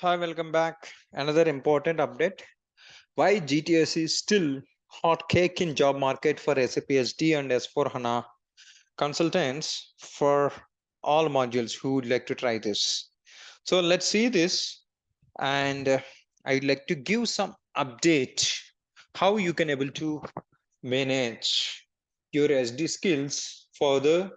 Hi, welcome back. Another important update. Why GTS is still hot cake in job market for SAP SD and S4 HANA consultants for all modules who would like to try this. So let's see this, and I'd like to give some update how you can able to manage your SD skills further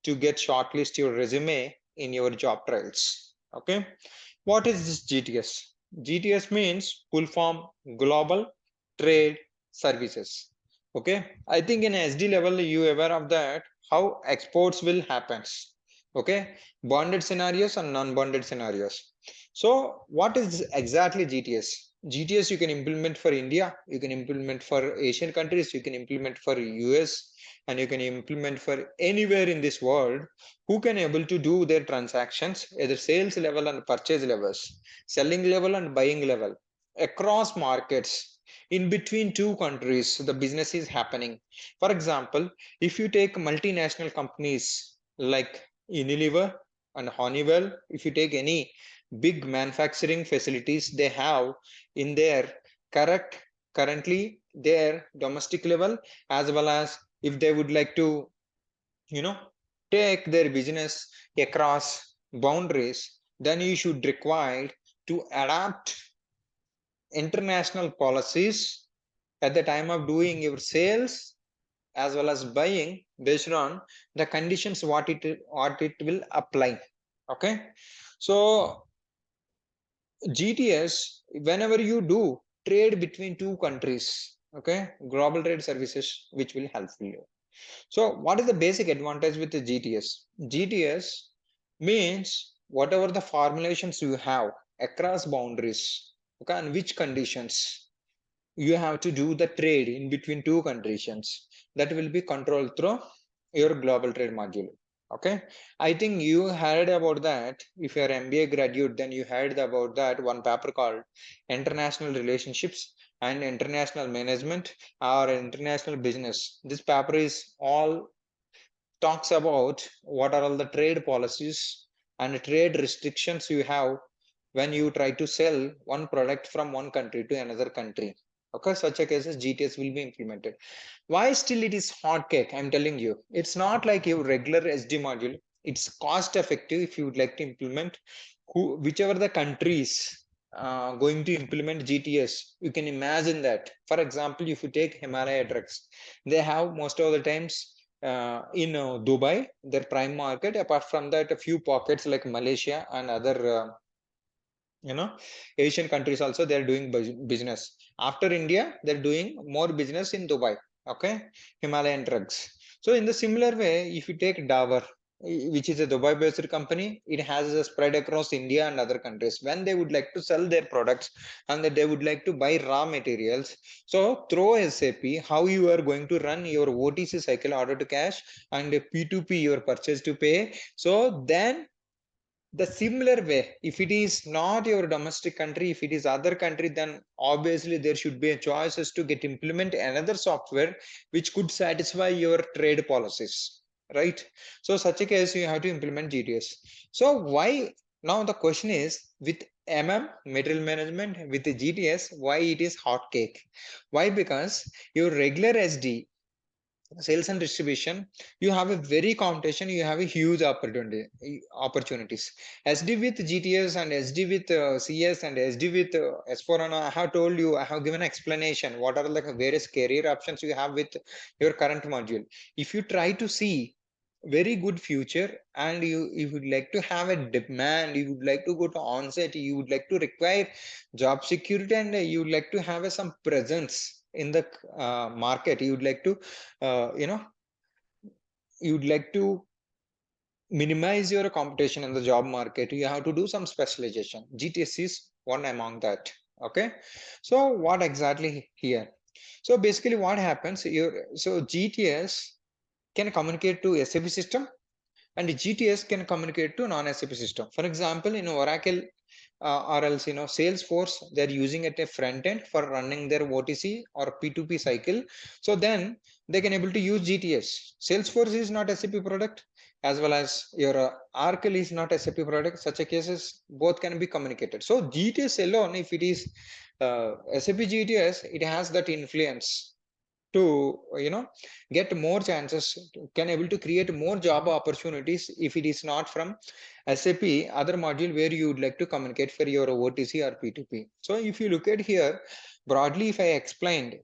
to get shortlist your resume in your job trials. Okay, what is this GTS? GTS means full form Global Trade Services. Okay, I think in SD level you aware of that how exports will happens. Okay, bonded scenarios and non-bonded scenarios. So what is exactly GTS? GTS you can implement for India, you can implement for Asian countries, you can implement for US, and you can implement for anywhere in this world who can able to do their transactions either sales level and purchase levels, selling level and buying level across markets in between two countries. The business is happening. For example, if you take multinational companies like Unilever and Honeywell, if you take any big manufacturing facilities they have in their correct currently their domestic level, as well as if they would like to you know take their business across boundaries, then you should require to adapt international policies at the time of doing your sales as well as buying based on the conditions what it will apply. Okay, so GTS, whenever you do trade between two countries, okay, global trade services, which will help you. So, what is the basic advantage with the GTS? GTS means whatever the formulations you have across boundaries, okay, and which conditions you have to do the trade in between two conditions, that will be controlled through your global trade module. Okay, I think you heard about that. If you're MBA graduate, then you heard about that one paper called International Relationships and International Management or International Business. This paper is all talks about what are all the trade policies and trade restrictions you have when you try to sell one product from one country to another country. Okay, such a cases GTS will be implemented. Why still it is hot cake? I'm telling you, it's not like your regular SD module. It's cost effective if you would like to implement whichever the countries going to implement GTS. You can imagine that. For example, if you take Himalaya trucks, they have most of the times in Dubai, their prime market. Apart from that, a few pockets like Malaysia and other, Asian countries also they're doing business. After India, they're doing more business in Dubai. Okay, Himalayan drugs. So in the similar way, if you take Davar, which is a Dubai-based company, it has a spread across India and other countries. When they would like to sell their products and that they would like to buy raw materials, so through SAP, how you are going to run your OTC cycle, order to cash, and P2P, your purchase to pay. So then the similar way, if it is not your domestic country, if it is other country, then obviously there should be a choices to get implement another software which could satisfy your trade policies, right? So such a case you have to implement GTS. So why now the question is with material management with the GTS, why it is hot cake? Why? Because your regular SD sales and distribution, you have a very competition, you have a huge opportunities. SD with GTS and SD with CS and SD with S4 HANA, I have told you, I have given explanation what are like various career options you have with your current module. If you try to see very good future and you would like to have a demand, you would like to go to onset, you would like to require job security, and you would like to have some presence in the market, you would like to uh, you know you'd like to minimize your competition in the job market, you have to do some specialization. GTS is one among that. Okay, so what exactly here? So basically what happens here, so GTS can communicate to SAP system and GTS can communicate to non-SAP system. For example, in Oracle or else Salesforce, they're using it a front end for running their OTC or P2P cycle. So then they can able to use GTS. Salesforce is not SAP product, as well as your Oracle is not SAP product, such a cases both can be communicated. So GTS alone, if it is SAP GTS, it has that influence to get more chances, can able to create more job opportunities if it is not from SAP other module where you would like to communicate for your OTC or P2P. So if you look at here broadly, if I explained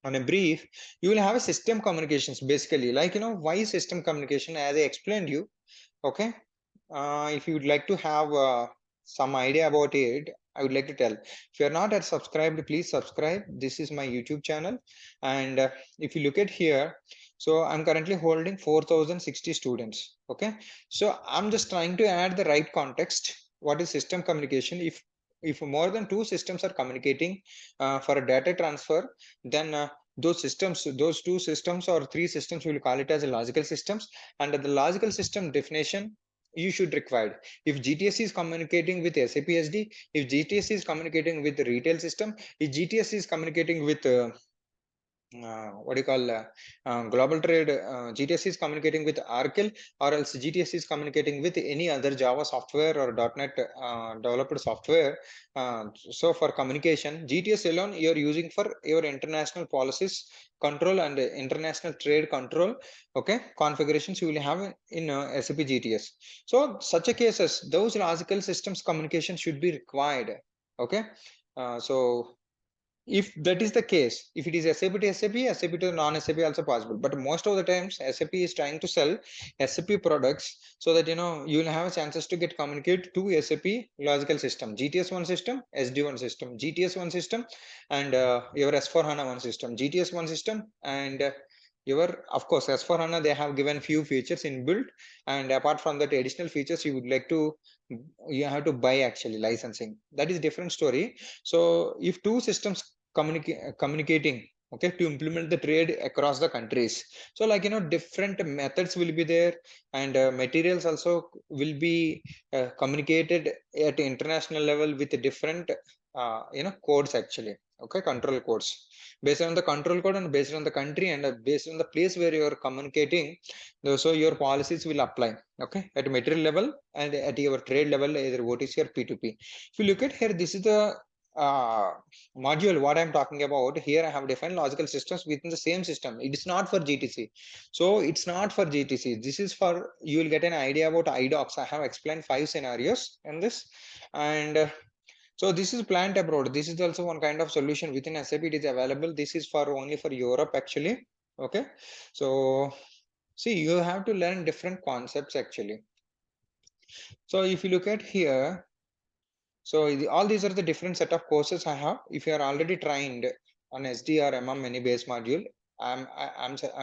on a brief, you will have a system communications, basically like why system communication, as I explained you. Okay, if you would like to have some idea about it, I would like to tell. If you are not yet subscribed, please subscribe. This is my YouTube channel. And if you look at here, so I'm currently holding 4,060 students. Okay. So I'm just trying to add the right context. What is system communication? If more than two systems are communicating for a data transfer, then those two systems or three systems, we will call it as a logical systems. Under the logical system definition, you should require, if GTS is communicating with SAP SD, if GTS is communicating with the retail system, if GTS is communicating with what do you call global trade, GTS is communicating with Oracle, or else GTS is communicating with any other Java software or .NET developed software. So for communication, GTS alone you are using for your international policies control and international trade control. Okay, configurations you will have in SAP GTS. So such a cases, those logical systems communication should be required. Okay, so if that is the case, if it is SAP to SAP, SAP to non-SAP also possible. But most of the times SAP is trying to sell SAP products so that you will have chances to get communicate to SAP logical system, GTS one system, SD one system, GTS one system, and your S4 HANA one system, GTS one system, and your, of course, S4 HANA, they have given few features in build, and apart from that additional features you would like to, you have to buy actually licensing. That is different story. So if two systems communicating, okay, to implement the trade across the countries, so like different methods will be there, and materials also will be communicated at international level with different codes actually. Okay, control codes, based on the control code and based on the country and based on the place where you are communicating, so your policies will apply. Okay, at material level and at your trade level, either OTC or P2P. If you look at here, this is the uh, module what I'm talking about here. I have defined logical systems within the same system. It is not for GTC. So it's not for GTC. This is for, you will get an idea about idocs. I have explained 5 scenarios in this. And so this is plant abroad. This is also one kind of solution within SAP. It is available. This is for only for Europe actually. Okay. So see, you have to learn different concepts actually. So if you look at here, so all these are the different set of courses I have. If you are already trained on SD or any base module, I'm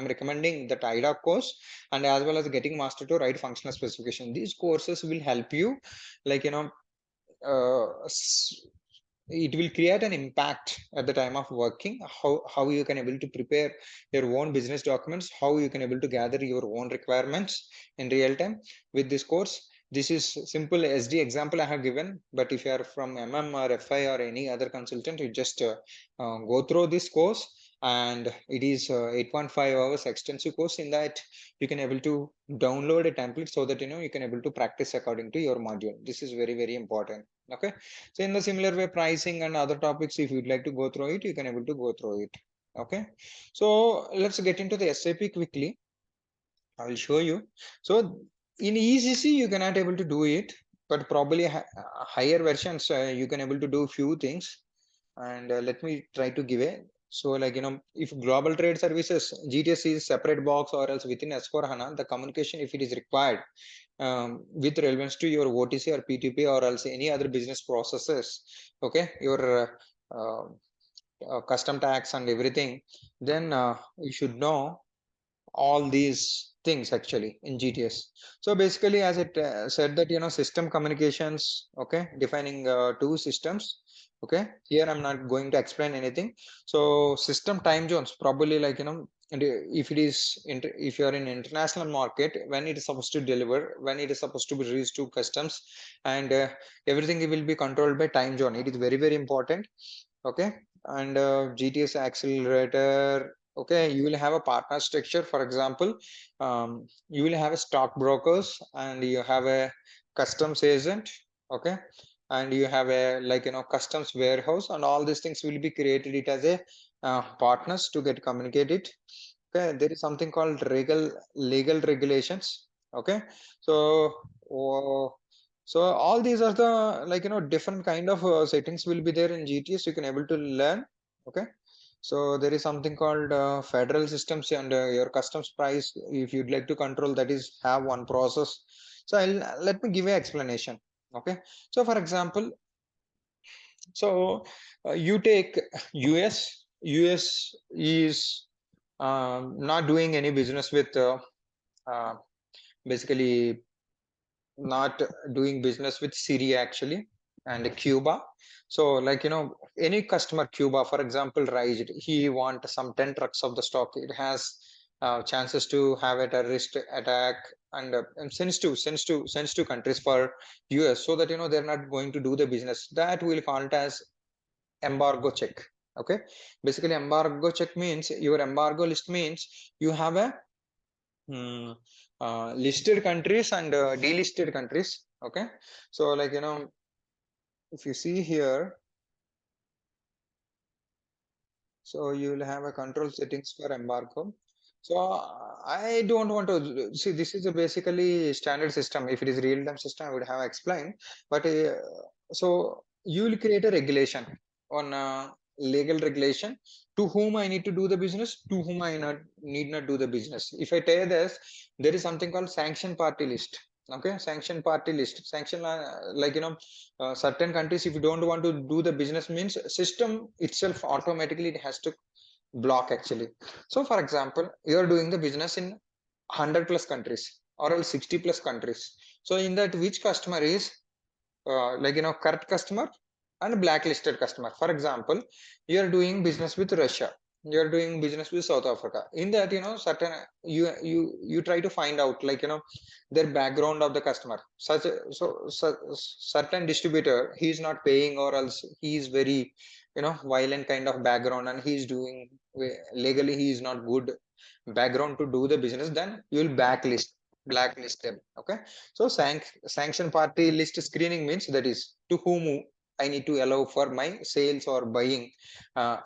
recommending the idoc course, and as well as getting master to write functional specification. These courses will help you, like uh, it will create an impact at the time of working, how you can able to prepare your own business documents, how you can able to gather your own requirements in real time with this course. This is simple SD example I have given, but if you are from or FI or any other consultant, you just go through this course, and it is 8.5 hours extensive course. In that you can able to download a template so that you can able to practice according to your module. This is very, very important. Okay, so in the similar way, pricing and other topics, if you'd like to go through it, you can able to go through it. Okay, so let's get into the SAP quickly. I will show you. So in ECC, you cannot able to do it, but probably higher versions, you can able to do few things. And let me try to give a, so like if global trade services, GTS is separate box, or else within S4 HANA, the communication, if it is required with relevance to your OTC or P2P or else any other business processes, okay, your custom tax and everything, then you should know all these things actually in GTS. So basically, as it said that system communications, okay, defining two systems. Okay, here I'm not going to explain anything. So system time zones, probably like and if it is if you are in international market, when it is supposed to deliver, when it is supposed to be reached to customs, and everything will be controlled by time zone. It is very, very important. Okay, and GTS accelerator, Okay, you will have a partner structure. For example, you will have a stockbrokers and you have a customs agent. Okay, and you have a customs warehouse, and all these things will be created it as a partners to get communicated. Okay, there is something called legal regulations. Okay, so uh, so all these are the different kind of settings will be there in GTS. You can able to learn. Okay, so there is something called federal systems and your customs price. If you'd like to control that is have one process. So let me give you explanation. Okay, so for example, so you take US. US is not doing any business with uh, basically not doing business with Syria actually and Cuba. So any customer Cuba, for example, raised he want some 10 trucks of the stock. It has chances to have a terrorist attack and sends to countries for US so that they're not going to do the business. That will call it as embargo check. Okay, basically embargo check means your embargo list means you have a mm, listed countries and delisted countries. Okay, so if you see here, so you will have a control settings for embargo. So I don't want to see this is a basically standard system. If it is real time system, I would have explained. But so you will create a regulation on legal regulation to whom I need to do the business, to whom I not need not do the business. If I tell this, there is something called sanction party list. Okay, sanction party list. Sanction certain countries if you don't want to do the business means system itself automatically it has to block actually. So for example, you are doing the business in 100 plus countries or else 60 plus countries. So in that which customer is correct customer and blacklisted customer. For example, you are doing business with Russia, you are doing business with South Africa. In that certain you try to find out their background of the customer. Certain distributor he is not paying or else he is very violent kind of background and he is doing legally he is not good background to do the business, then you will blacklist them. Okay, so sanction party list screening means that is to whom I need to allow for my sales or buying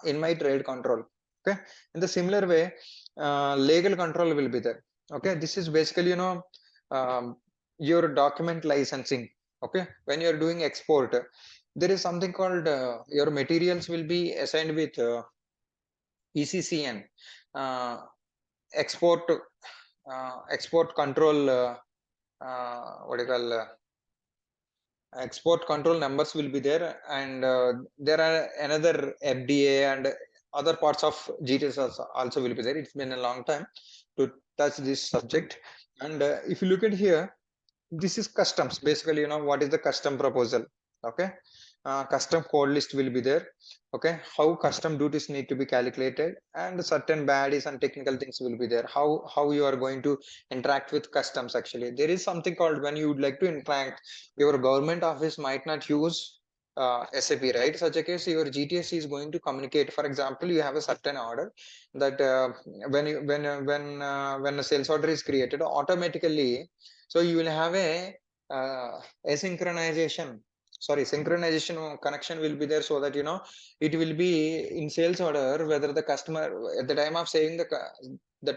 in my trade control. Okay, in the similar way, legal control will be there. Okay, this is basically your document licensing. Okay, when you are doing export, there is something called your materials will be assigned with ECCN. Uh, export export control what do you call export control numbers will be there, and there are another FDA and other parts of GTS also will be there. It's been a long time to touch this subject, and if you look at here, this is customs. Basically, what is the custom proposal. Okay, custom code list will be there. Okay, how custom duties need to be calculated and certain baddies and technical things will be there. How you are going to interact with customs. Actually, there is something called when you would like to interact, your government office might not use SAP, right? Such a case your GTS is going to communicate. For example, you have a certain order that when a sales order is created automatically, so you will have a asynchronization, sorry, synchronization connection will be there, so that it will be in sales order whether the customer at the time of saying that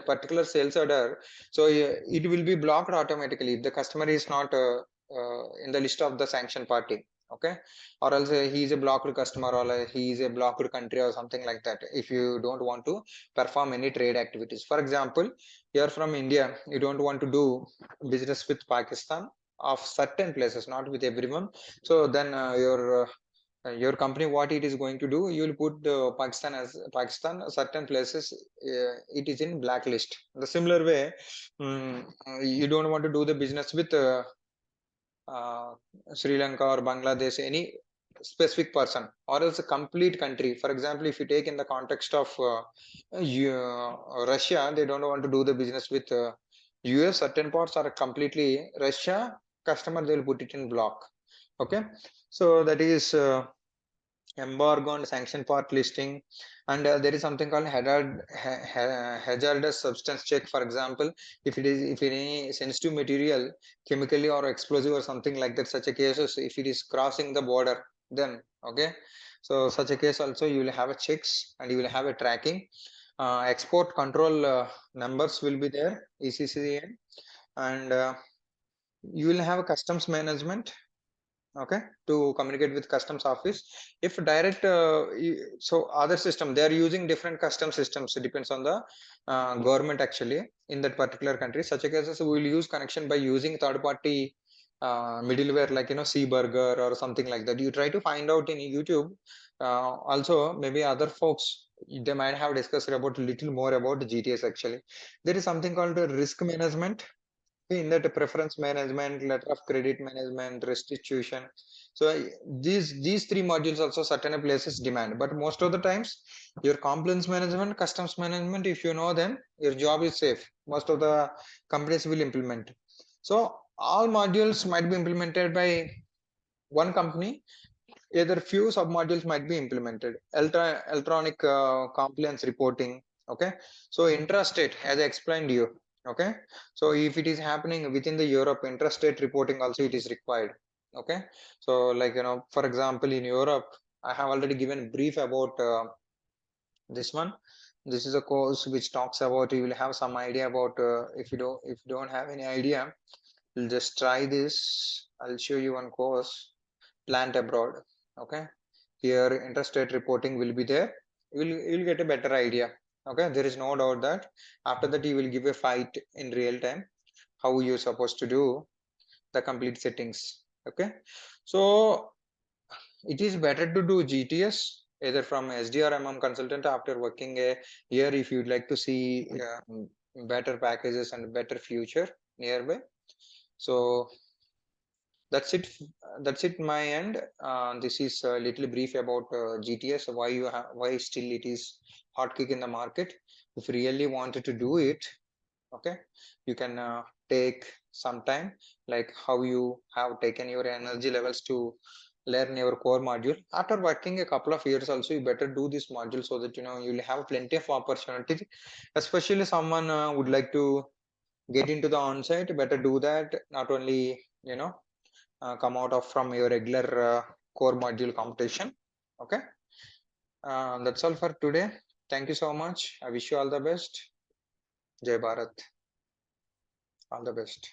particular sales order, so it will be blocked automatically if the customer is not in the list of the sanction party. Okay, or else he is a blocked customer or he is a blocked country or something like that if you don't want to perform any trade activities. For example, you're from India, you don't want to do business with Pakistan of certain places, not with everyone. So then your company, what it is going to do, you will put Pakistan as Pakistan. Certain places it is in blacklist. The similar way, you don't want to do the business with uh, Sri Lanka or Bangladesh, any specific person, or else a complete country. For example, if you take in the context of Russia, they don't want to do the business with US. Certain parts are completely Russia customer. They will put it in block. Okay, so that is. embargo and sanction part listing, and there is something called hazardous substance check. For example, if any sensitive material, chemically or explosive or something like that, such a cases, if it is crossing the border, then okay, so such a case also you will have a checks and you will have a tracking. Export control numbers will be there, ECCN, and you will have a customs management, okay, to communicate with customs office. If direct so other system, they are using different custom systems. It depends on the government actually in that particular country. Such a cases we will use connection by using third party middleware, like Seaburger or something like that. You try to find out in YouTube. Also maybe other folks, they might have discussed about little more about GTS actually. There is something called risk management in that, preference management, letter of credit management, restitution. So these three modules also certain places demand, but most of the times your compliance management, customs management, if you know them, your job is safe. Most of the companies will implement. So all modules might be implemented by one company, either few sub modules might be implemented. Electronic compliance reporting, okay. So intrastate, as I explained to you, okay. So if it is happening within the Europe, intrastate reporting also it is required, okay. So like for example in Europe, I have already given brief about this one. This is a course which talks about, you will have some idea about if you don't have any idea, you'll just try this. I'll show you one course, plant abroad, okay. Here interstate reporting will be there. You'll get a better idea, okay. There is no doubt that after that you will give a fight in real time, how you're supposed to do the complete settings, okay. So it is better to do GTS either from SD or MM consultant after working a year, if you'd like to see better packages and better future nearby. So that's it my end. This is a little brief about GTS, why you have, why still it is hot kick in the market. If you really wanted to do it, okay, you can take some time, like how you have taken your energy levels to learn your core module. After working a couple of years also, you better do this module, so that you'll have plenty of opportunity. Especially someone would like to get into the on-site, better do that. Not only come out of from your regular core module competition, okay. That's all for today. Thank you so much. I wish you all the best. Jai Bharat. All the best.